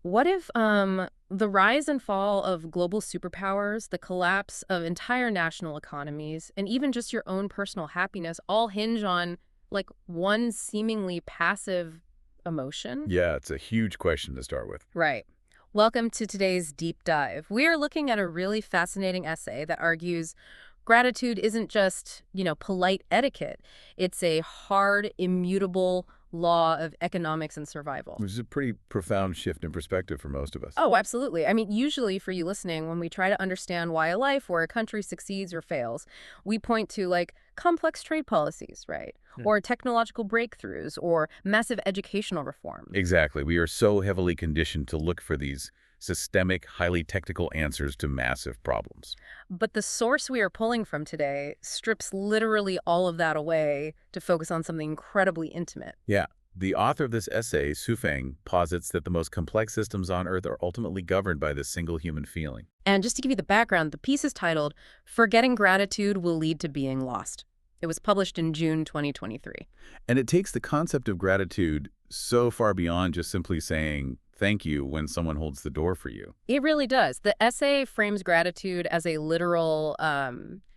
What if the rise and fall of global superpowers, the collapse of entire national economies, and even just your own personal happiness all hinge on like one seemingly passive emotion? Yeah, it's a huge question to start with. Right. Welcome to today's deep dive. We are looking at a really fascinating essay that argues gratitude isn't just, polite etiquette. It's a hard, immutable law of economics and survival. Which is a pretty profound shift in perspective for most of us. Oh, absolutely. I mean, usually for you listening, when we try to understand why a life or a country succeeds or fails, we point to like complex trade policies, right? Yeah. Or technological breakthroughs or massive educational reforms. Exactly. We are so heavily conditioned to look for these systemic, highly technical answers to massive problems. But the source we are pulling from today strips literally all of that away to focus on something incredibly intimate. Yeah. The author of this essay, Su Feng, posits that the most complex systems on Earth are ultimately governed by this single human feeling. And just to give you the background, the piece is titled, Forgetting Gratitude Will Lead to Being Lost. It was published in June 2023. And it takes the concept of gratitude so far beyond just simply saying thank you when someone holds the door for you. It really does. The essay frames gratitude as a literal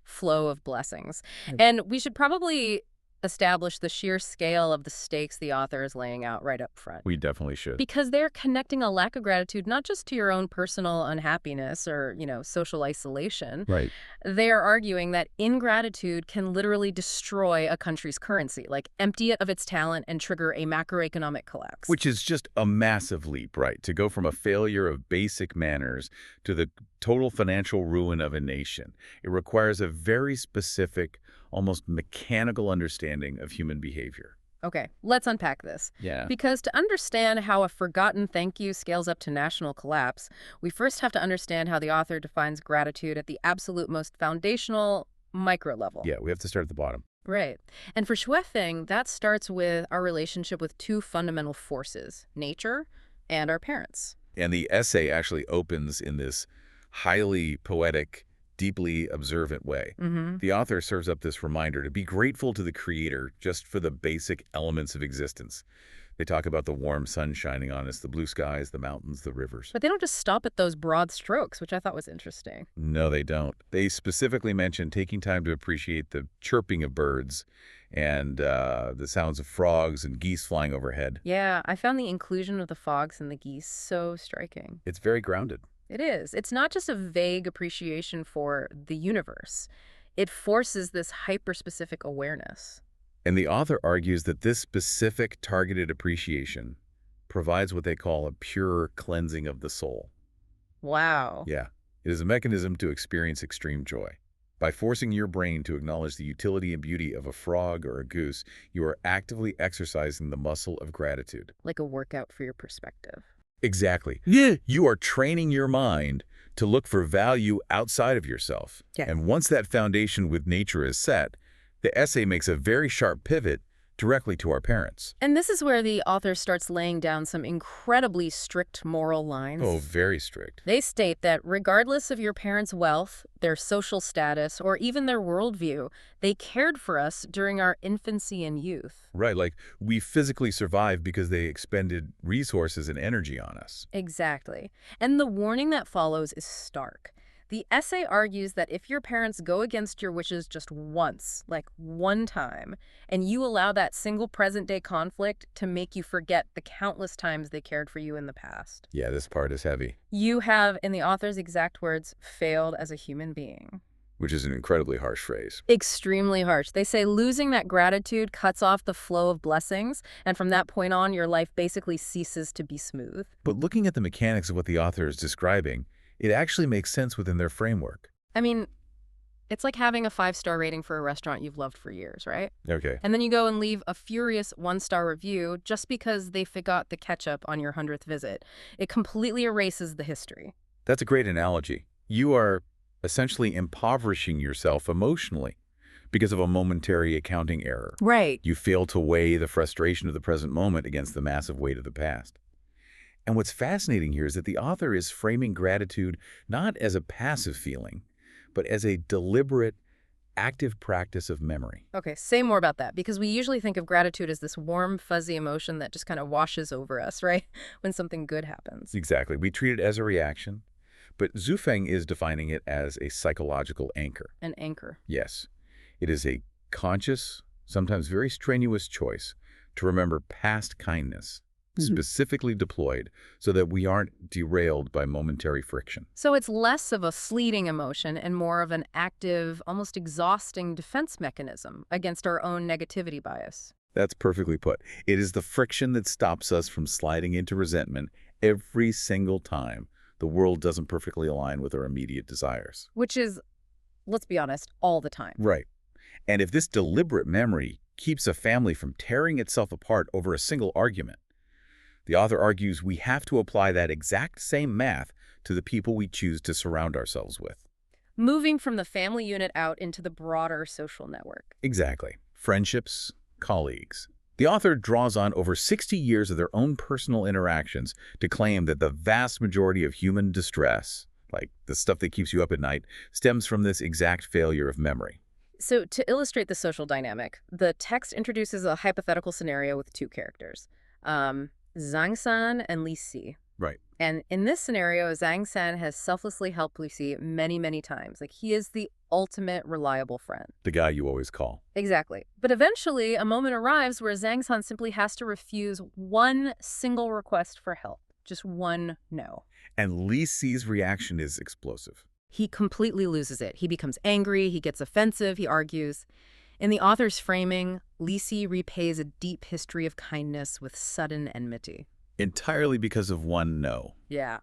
flow of blessings. And we should probably establish the sheer scale of the stakes the author is laying out right up front. We definitely should. Because they're connecting a lack of gratitude not just to your own personal unhappiness or, social isolation. Right. They are arguing that ingratitude can literally destroy a country's currency, like empty it of its talent and trigger a macroeconomic collapse. Which is just a massive leap, right? To go from a failure of basic manners to the total financial ruin of a nation. It requires a very specific, almost mechanical understanding of human behavior. Okay, let's unpack this. Yeah. Because to understand how a forgotten thank you scales up to national collapse, we first have to understand how the author defines gratitude at the absolute most foundational micro level. Yeah, we have to start at the bottom. Right. And for Shui Feng, that starts with our relationship with two fundamental forces, nature and our parents. And the essay actually opens in this highly poetic, deeply observant way. The author serves up this reminder to be grateful to the Creator just for the basic elements of existence. They talk about the warm sun shining on us, the blue skies, the mountains, the rivers. But they don't just stop at those broad strokes, which I thought was interesting. No, they don't. They specifically mention taking time to appreciate the chirping of birds and the sounds of frogs and geese flying overhead. Yeah, I found the inclusion of the frogs and the geese so striking. It's very grounded. It is. It's not just a vague appreciation for the universe. It forces this hyper-specific awareness. And the author argues that this specific targeted appreciation provides what they call a pure cleansing of the soul. Wow. Yeah, it is a mechanism to experience extreme joy. By forcing your brain to acknowledge the utility and beauty of a frog or a goose, you are actively exercising the muscle of gratitude. Like a workout for your perspective. Exactly. Yeah. You are training your mind to look for value outside of yourself. Yes. And once that foundation with nature is set, the essay makes a very sharp pivot directly to our parents. And this is where the author starts laying down some incredibly strict moral lines. Oh, very strict. They state that regardless of your parents' wealth, their social status, or even their worldview, they cared for us during our infancy and youth. Right, like we physically survived because they expended resources and energy on us. Exactly. And the warning that follows is stark. The essay argues that if your parents go against your wishes just once, like one time, and you allow that single present-day conflict to make you forget the countless times they cared for you in the past, Yeah, this part is heavy. you have, in the author's exact words, failed as a human being. Which is an incredibly harsh phrase. Extremely harsh. They say losing that gratitude cuts off the flow of blessings, and from that point on, your life basically ceases to be smooth. But looking at the mechanics of what the author is describing, it actually makes sense within their framework. I mean, it's like having a 5-star rating for a restaurant you've loved for years, right? Okay. And then you go and leave a furious 1-star review just because they forgot the ketchup on your 100th visit. It completely erases the history. That's a great analogy. You are essentially impoverishing yourself emotionally because of a momentary accounting error. Right. You fail to weigh the frustration of the present moment against the massive weight of the past. And what's fascinating here is that the author is framing gratitude not as a passive feeling, but as a deliberate, active practice of memory. Okay, say more about that, because we usually think of gratitude as this warm, fuzzy emotion that just kind of washes over us, right? When something good happens. Exactly. We treat it as a reaction, but Zufeng is defining it as a psychological anchor. An anchor. Yes, it is a conscious, sometimes very strenuous choice to remember past kindness, specifically deployed so that we aren't derailed by momentary friction. So it's less of a fleeting emotion and more of an active, almost exhausting defense mechanism against our own negativity bias. That's perfectly put. It is the friction that stops us from sliding into resentment every single time the world doesn't perfectly align with our immediate desires. Which is, let's be honest, all the time. Right. And if this deliberate memory keeps a family from tearing itself apart over a single argument, the author argues we have to apply that exact same math to the people we choose to surround ourselves with. Moving from the family unit out into the broader social network. Exactly. Friendships, colleagues. The author draws on over 60 years of their own personal interactions to claim that the vast majority of human distress, like the stuff that keeps you up at night, stems from this exact failure of memory. So to illustrate the social dynamic, the text introduces a hypothetical scenario with two characters, Zhang San and Li Si. Right. And in this scenario, Zhang San has selflessly helped Li Si many, many times. Like, he is the ultimate reliable friend. The guy you always call. Exactly. But eventually, a moment arrives where Zhang San simply has to refuse one single request for help. Just one no. And Li Si's reaction is explosive. He completely loses it. He becomes angry, he gets offensive, he argues. In the author's framing, Li Si repays a deep history of kindness with sudden enmity. Entirely because of one no. Yeah.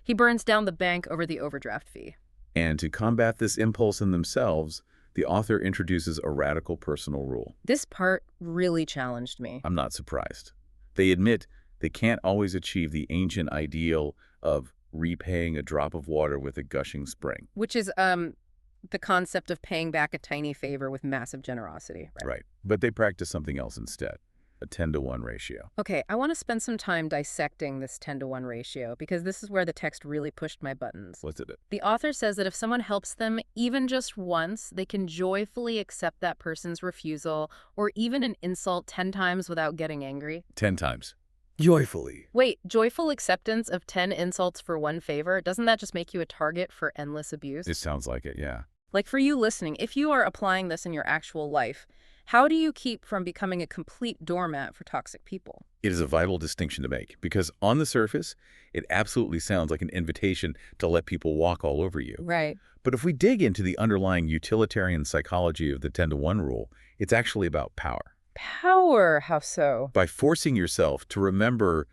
He burns down the bank over the overdraft fee. And to combat this impulse in themselves, the author introduces a radical personal rule. This part really challenged me. I'm not surprised. They admit they can't always achieve the ancient ideal of repaying a drop of water with a gushing spring. Which is the concept of paying back a tiny favor with massive generosity. Right. But they practice something else instead, a 10-to-1 ratio. Okay, I want to spend some time dissecting this 10-to-1 ratio because this is where the text really pushed my buttons. What's it? The author says that if someone helps them even just once, they can joyfully accept that person's refusal or even an insult 10 times without getting angry. 10 times. Joyfully. Wait, joyful acceptance of 10 insults for one favor? Doesn't that just make you a target for endless abuse? It sounds like it, yeah. Like, for you listening, if you are applying this in your actual life, how do you keep from becoming a complete doormat for toxic people? It is a vital distinction to make because on the surface, it absolutely sounds like an invitation to let people walk all over you. Right. But if we dig into the underlying utilitarian psychology of the 10-to-1 rule, it's actually about power. Power? How so? By forcing yourself to remember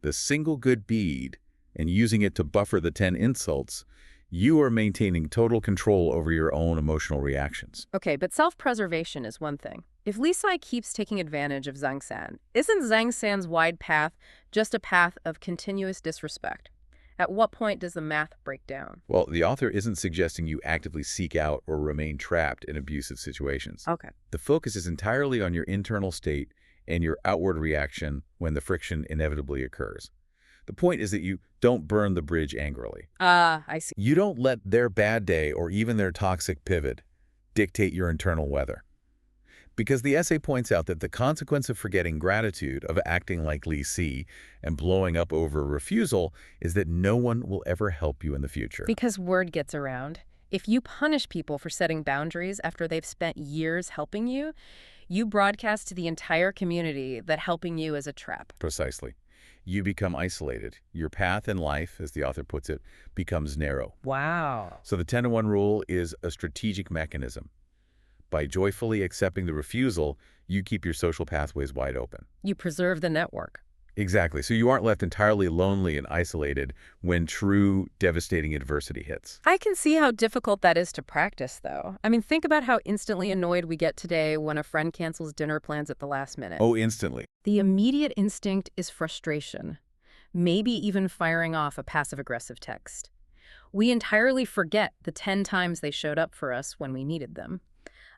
the single good deed and using it to buffer the 10 insults, you are maintaining total control over your own emotional reactions. Okay, but self-preservation is one thing. If Li Si keeps taking advantage of Zhang San, isn't Zhang San's wide path just a path of continuous disrespect? At what point does the math break down? Well, the author isn't suggesting you actively seek out or remain trapped in abusive situations. Okay. The focus is entirely on your internal state and your outward reaction when the friction inevitably occurs. The point is that you don't burn the bridge angrily. I see. You don't let their bad day or even their toxic pivot dictate your internal weather. Because the essay points out that the consequence of forgetting gratitude, of acting like Li Si, and blowing up over refusal is that no one will ever help you in the future. Because word gets around. If you punish people for setting boundaries after they've spent years helping you, you broadcast to the entire community that helping you is a trap. Precisely. You become isolated. Your path in life, as the author puts it, becomes narrow. Wow. So the 10-to-1 rule is a strategic mechanism. By joyfully accepting the refusal, you keep your social pathways wide open. You preserve the network. Exactly. So you aren't left entirely lonely and isolated when true devastating adversity hits. I can see how difficult that is to practice, though. I mean, think about how instantly annoyed we get today when a friend cancels dinner plans at the last minute. Oh, instantly. The immediate instinct is frustration, maybe even firing off a passive-aggressive text. We entirely forget the 10 times they showed up for us when we needed them.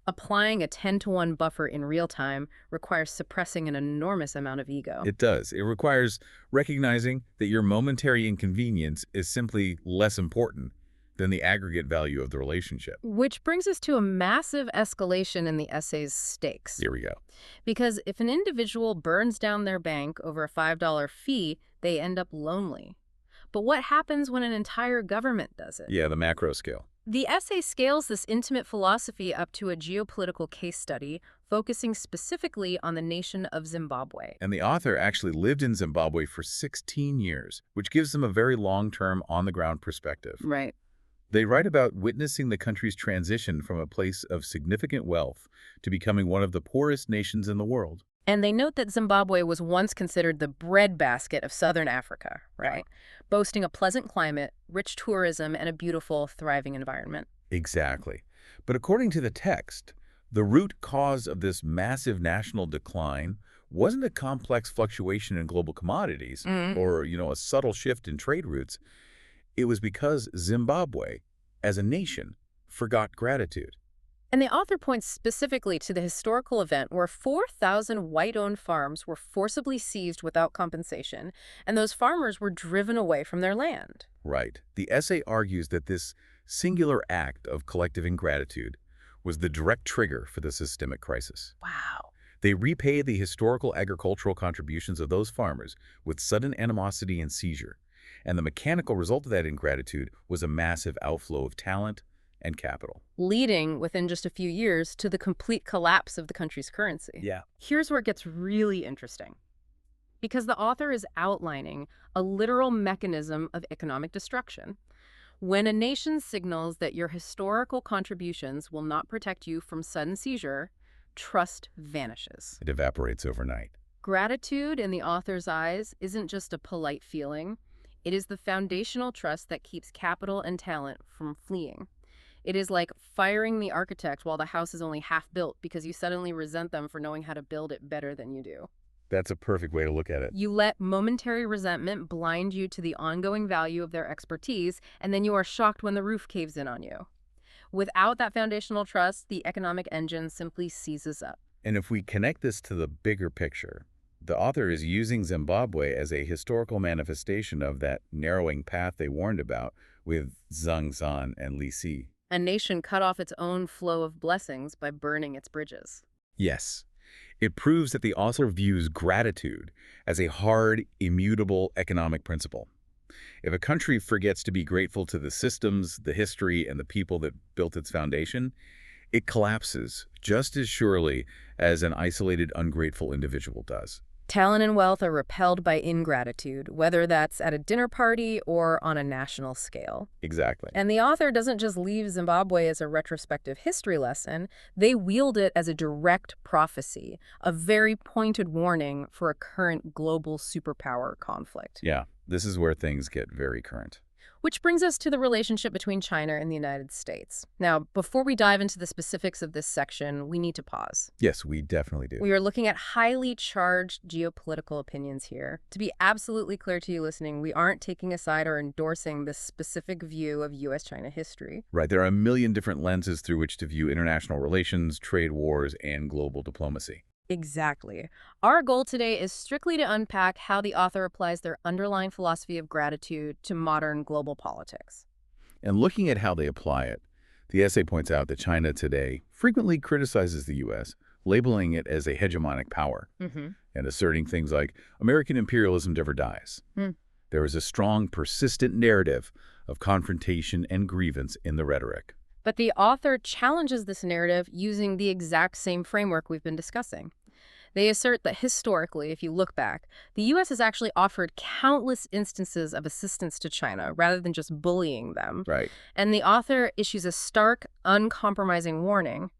Applying a 10-to-1 buffer in real time requires suppressing an enormous amount of ego. It does. It requires recognizing that your momentary inconvenience is simply less important than the aggregate value of the relationship. Which brings us to a massive escalation in the essay's stakes. Here we go. Because if an individual burns down their bank over a $5 fee, they end up lonely. But what happens when an entire government does it? Yeah, the macro scale. The essay scales this intimate philosophy up to a geopolitical case study, focusing specifically on the nation of Zimbabwe. And the author actually lived in Zimbabwe for 16 years, which gives them a very long-term, on-the-ground perspective. Right. They write about witnessing the country's transition from a place of significant wealth to becoming one of the poorest nations in the world. And they note that Zimbabwe was once considered the breadbasket of southern Africa, right? Boasting a pleasant climate, rich tourism, and a beautiful, thriving environment. Exactly. But according to the text, the root cause of this massive national decline wasn't a complex fluctuation in global commodities or, a subtle shift in trade routes. It was because Zimbabwe, as a nation, forgot gratitude. And the author points specifically to the historical event where 4,000 white-owned farms were forcibly seized without compensation, and those farmers were driven away from their land. Right. The essay argues that this singular act of collective ingratitude was the direct trigger for the systemic crisis. Wow. They repay the historical agricultural contributions of those farmers with sudden animosity and seizure, and the mechanical result of that ingratitude was a massive outflow of talent and capital. Leading, within just a few years, to the complete collapse of the country's currency. Yeah. Here's where it gets really interesting. Because the author is outlining a literal mechanism of economic destruction. When a nation signals that your historical contributions will not protect you from sudden seizure, trust vanishes. It evaporates overnight. Gratitude, in the author's eyes, isn't just a polite feeling. It is the foundational trust that keeps capital and talent from fleeing. It is like firing the architect while the house is only half built because you suddenly resent them for knowing how to build it better than you do. That's a perfect way to look at it. You let momentary resentment blind you to the ongoing value of their expertise, and then you are shocked when the roof caves in on you. Without that foundational trust, the economic engine simply seizes up. And if we connect this to the bigger picture, the author is using Zimbabwe as a historical manifestation of that narrowing path they warned about with Zhang Zan and Li Si. A nation cut off its own flow of blessings by burning its bridges. Yes. It proves that the author views gratitude as a hard, immutable economic principle. If a country forgets to be grateful to the systems, the history, and the people that built its foundation, it collapses just as surely as an isolated, ungrateful individual does. Talent and wealth are repelled by ingratitude, whether that's at a dinner party or on a national scale. Exactly. And the author doesn't just leave Zimbabwe as a retrospective history lesson. They wield it as a direct prophecy, a very pointed warning for a current global superpower conflict. Yeah, this is where things get very current. Which brings us to the relationship between China and the United States. Now, before we dive into the specifics of this section, we need to pause. Yes, we definitely do. We are looking at highly charged geopolitical opinions here. To be absolutely clear to you listening, we aren't taking a side or endorsing this specific view of U.S.-China history. Right, there are a million different lenses through which to view international relations, trade wars, and global diplomacy. Exactly. Our goal today is strictly to unpack how the author applies their underlying philosophy of gratitude to modern global politics. And looking at how they apply it, the essay points out that China today frequently criticizes the U.S., labeling it as a hegemonic power, and asserting things like, American imperialism never dies. There is a strong, persistent narrative of confrontation and grievance in the rhetoric. But the author challenges this narrative using the exact same framework we've been discussing. They assert that historically, if you look back, the U.S. has actually offered countless instances of assistance to China rather than just bullying them. Right. And the author issues a stark, uncompromising warning.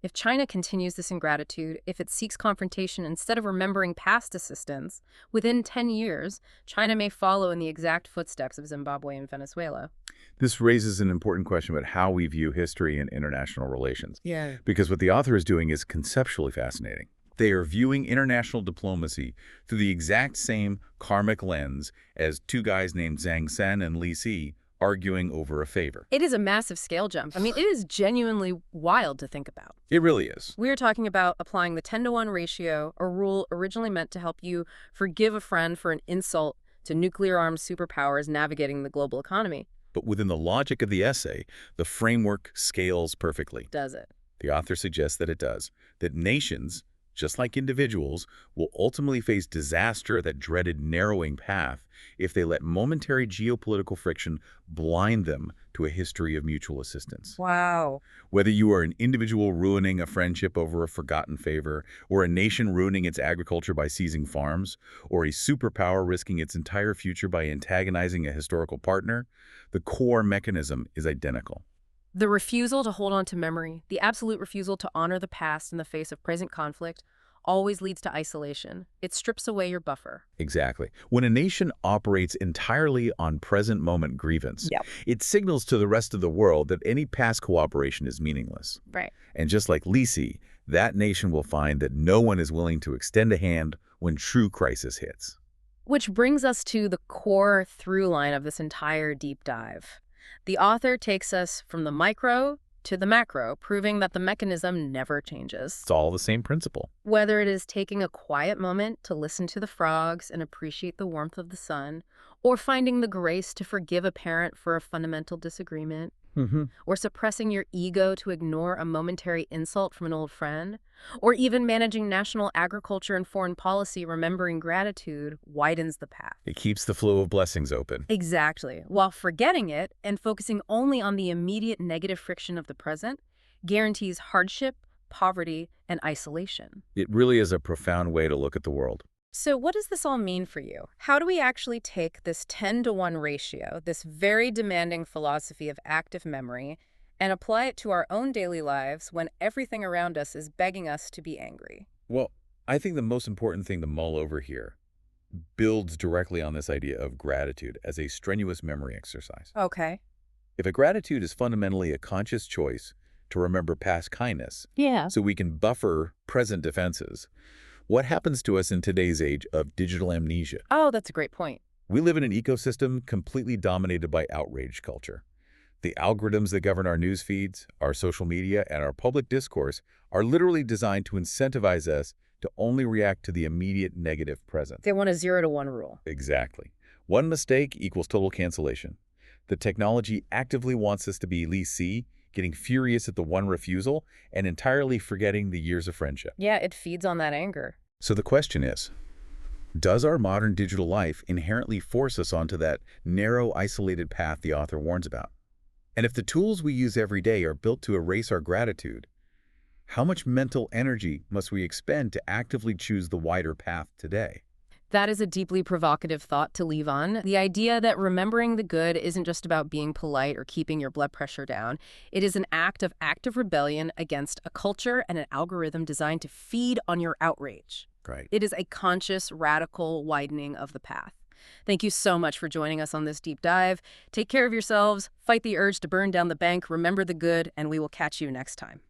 If China continues this ingratitude, if it seeks confrontation instead of remembering past assistance, within 10 years, China may follow in the exact footsteps of Zimbabwe and Venezuela. This raises an important question about how we view history and international relations. Yeah. Because what the author is doing is conceptually fascinating. They are viewing international diplomacy through the exact same karmic lens as two guys named Zhang Zan and Li Si arguing over a favor. It is a massive scale jump. I mean, it is genuinely wild to think about. It really is. We're talking about applying the 10-to-1 ratio, a rule originally meant to help you forgive a friend for an insult to nuclear-armed superpowers navigating the global economy. But within the logic of the essay, the framework scales perfectly. Does it? The author suggests that it does, that nations, just like individuals, will ultimately face disaster, that dreaded narrowing path, if they let momentary geopolitical friction blind them to a history of mutual assistance. Wow. Whether you are an individual ruining a friendship over a forgotten favor, or a nation ruining its agriculture by seizing farms, or a superpower risking its entire future by antagonizing a historical partner, the core mechanism is identical. The refusal to hold on to memory, the absolute refusal to honor the past in the face of present conflict, always leads to isolation. It strips away your buffer. Exactly. When a nation operates entirely on present moment grievance, Yep. it signals to the rest of the world that any past cooperation is meaningless. Right. And just like Lisi, that nation will find that no one is willing to extend a hand when true crisis hits. Which brings us to the core through line of this entire deep dive. The author takes us from the micro to the macro, proving that the mechanism never changes. It's all the same principle. Whether it is taking a quiet moment to listen to the frogs and appreciate the warmth of the sun, or finding the grace to forgive a parent for a fundamental disagreement, or suppressing your ego to ignore a momentary insult from an old friend, or even managing national agriculture and foreign policy, remembering gratitude widens the path. It keeps the flow of blessings open. Exactly. While forgetting it and focusing only on the immediate negative friction of the present guarantees hardship, poverty, and isolation. It really is a profound way to look at the world. So what does this all mean for you? How do we actually take this 10-to-1 ratio, this very demanding philosophy of active memory, and apply it to our own daily lives when everything around us is begging us to be angry? Well, I think the most important thing to mull over here builds directly on this idea of gratitude as a strenuous memory exercise. Okay. If a gratitude is fundamentally a conscious choice to remember past kindness, Yeah. so we can buffer present defenses, what happens to us in today's age of digital amnesia? Oh, that's a great point. We live in an ecosystem completely dominated by outrage culture. The algorithms that govern our news feeds, our social media, and our public discourse are literally designed to incentivize us to only react to the immediate negative present. They want a 0-to-1 rule. Exactly. One mistake equals total cancellation. The technology actively wants us to be Lee C, getting furious at the one refusal and entirely forgetting the years of friendship. Yeah, it feeds on that anger. So the question is, does our modern digital life inherently force us onto that narrow, isolated path the author warns about? And if the tools we use every day are built to erase our gratitude, how much mental energy must we expend to actively choose the wider path today? That is a deeply provocative thought to leave on. The idea that remembering the good isn't just about being polite or keeping your blood pressure down. It is an act of active rebellion against a culture and an algorithm designed to feed on your outrage. Right. It is a conscious, radical widening of the path. Thank you so much for joining us on this deep dive. Take care of yourselves, fight the urge to burn down the bank, remember the good, and we will catch you next time.